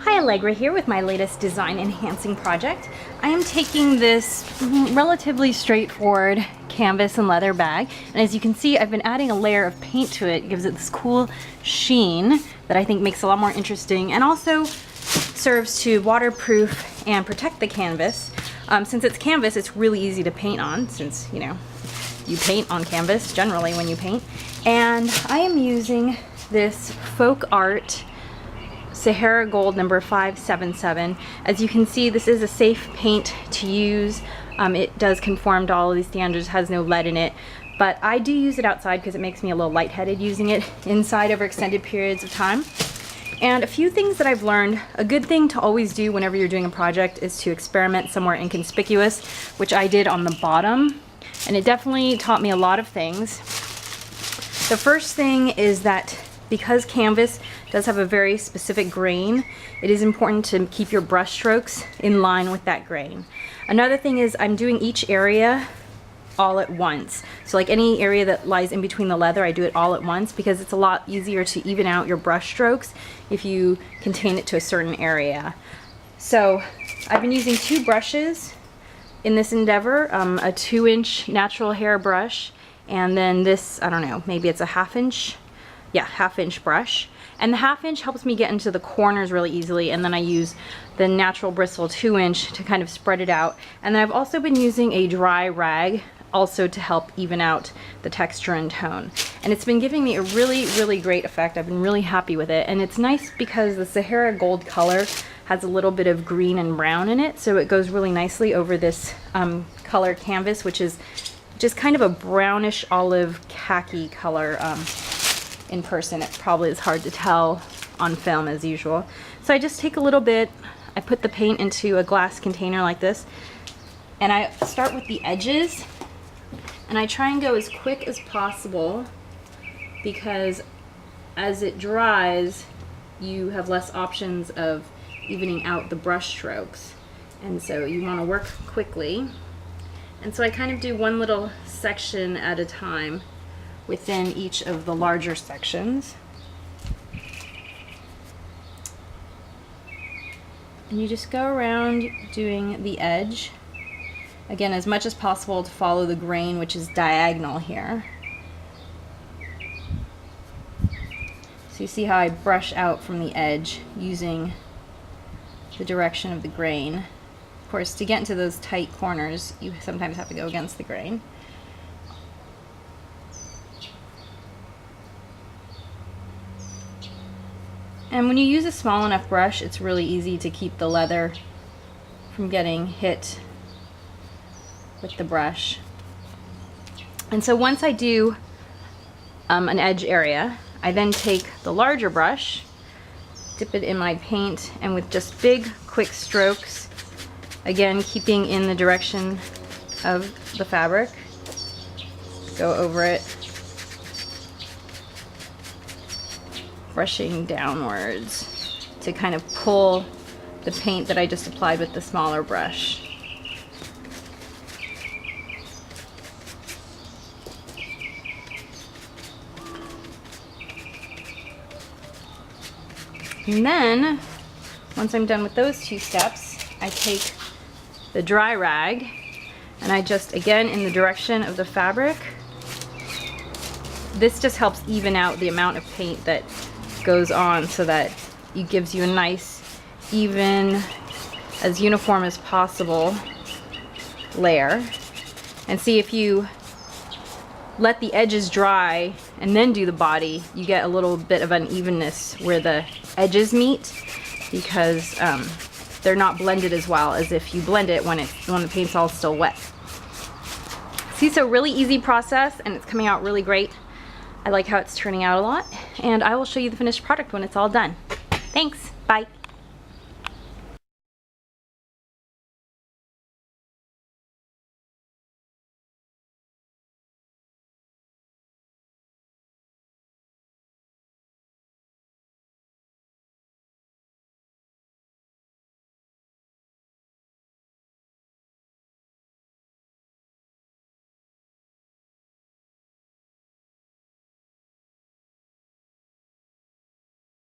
Hi, Alegre here with my latest design enhancing project. I am taking this relatively straightforward canvas and leather bag, and as you can see, I've been adding a layer of paint to it. It gives it this cool sheen that I think makes it a lot more interesting and also serves to waterproof and protect the canvas. Since it's canvas, it's really easy to paint on, since, you know, you paint on canvas generally when you paint. And I am using this Folk Art Sahara Gold number 577. As you can see, this is a safe paint to use. It does conform to all of these standards, has no lead in it, but I do use it outside because it makes me a little lightheaded using it inside over extended periods of time. And a few things that I've learned, a good thing to always do whenever you're doing a project is to experiment somewhere inconspicuous, which I did on the bottom, and it definitely taught me a lot of things. The first thing is that because canvas does have a very specific grain, it is important to keep your brush strokes in line with that grain. Another thing is I'm doing each area all at once. So like any area that lies in between the leather, I do it all at once because it's a lot easier to even out your brush strokes if you contain it to a certain area. So I've been using two brushes in this endeavor, a 2-inch natural hair brush, and then this, I don't know, maybe it's a half-inch brush. And the half-inch helps me get into the corners really easily, and then I use the natural bristle 2-inch to kind of spread it out. And then I've also been using a dry rag also to help even out the texture and tone. And it's been giving me a really, really great effect. I've been really happy with it. And it's nice because the Sahara Gold color has a little bit of green and brown in it, so it goes really nicely over this color canvas, which is just kind of a brownish olive khaki color. In person, it probably is hard to tell on film as usual. So I just take a little bit, I put the paint into a glass container like this, and I start with the edges, and I try and go as quick as possible because as it dries, you have less options of evening out the brush strokes. And so you want to work quickly. And so I kind of do one little section at a time within each of the larger sections. And you just go around doing the edge. Again, as much as possible to follow the grain, which is diagonal here. So you see how I brush out from the edge using the direction of the grain. Of course, to get into those tight corners, you sometimes have to go against the grain. And when you use a small enough brush, it's really easy to keep the leather from getting hit with the brush. And so once I do an edge area, I then take the larger brush, dip it in my paint, and with just big, quick strokes, again keeping in the direction of the fabric, go over it, brushing downwards to kind of pull the paint that I just applied with the smaller brush. And then, once I'm done with those two steps, I take the dry rag and I just, again, in the direction of the fabric, this just helps even out the amount of paint that goes on so that it gives you a nice, even, as uniform as possible layer. And see, if you let the edges dry and then do the body, you get a little bit of unevenness where the edges meet because they're not blended as well as if you blend it when the paint's all still wet. See, so really easy process, and it's coming out really great. I like how it's turning out a lot, and I will show you the finished product when it's all done. Thanks, bye.